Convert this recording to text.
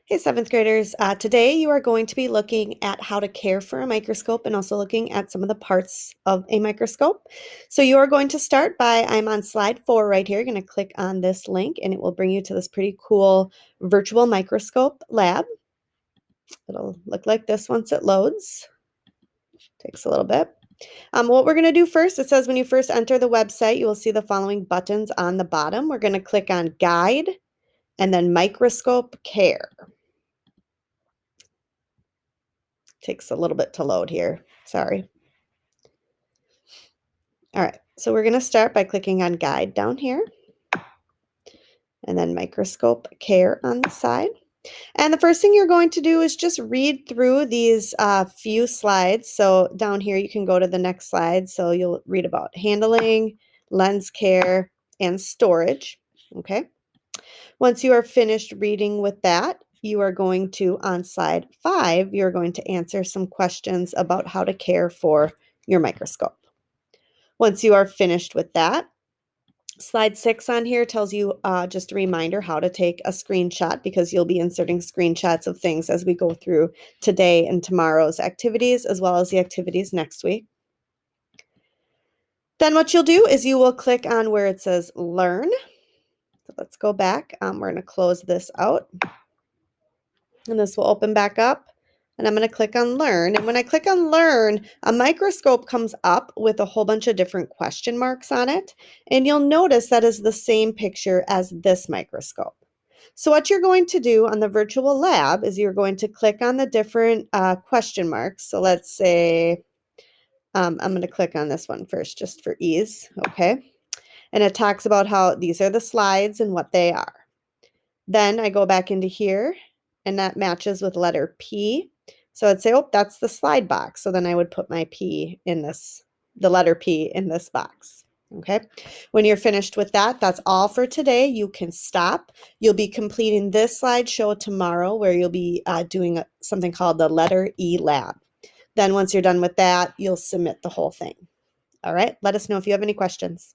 Hey, seventh graders. Today you are going to be looking at how to care for a microscope and also looking at some of the parts of a microscope. So you are going to start by, I'm on slide 4 right here. You're going to click on this link and it will bring you to this pretty cool virtual microscope lab. It'll look like this once it loads. Takes a little bit. What we're going to do first, it says when you first enter the website, you will see the following buttons on the bottom. We're going to click on Guide and then Microscope Care. Takes a little bit to load here. Sorry. All right, so we're going to start by clicking on Guide down here and then Microscope Care on the side. And the first thing you're going to do is just read through these few slides. So down here you can go to the next slide. So you'll read about handling, lens care, and storage. Okay. Once you are finished reading with that, you are going to, on slide 5, you're going to answer some questions about how to care for your microscope. Once you are finished with that, slide 6 on here tells you just a reminder how to take a screenshot because you'll be inserting screenshots of things as we go through today and tomorrow's activities as well as the activities next week. Then what you'll do is you will click on where it says Learn. So let's go back. We're going to close this out. And this will open back up. And I'm going to click on Learn. And when I click on Learn, a microscope comes up with a whole bunch of different question marks on it. And you'll notice that is the same picture as this microscope. So what you're going to do on the virtual lab is you're going to click on the different question marks. So let's say I'm going to click on this one first just for ease. Okay. And it talks about how these are the slides and what they are. Then I go back into here and that matches with letter P. So I'd say, oh, that's the slide box. So then I would put my P in this, the letter P in this box. Okay. When you're finished with that, that's all for today. You can stop. You'll be completing this slideshow tomorrow where you'll be doing something called the letter E lab. Then once you're done with that, you'll submit the whole thing. All right. Let us know if you have any questions.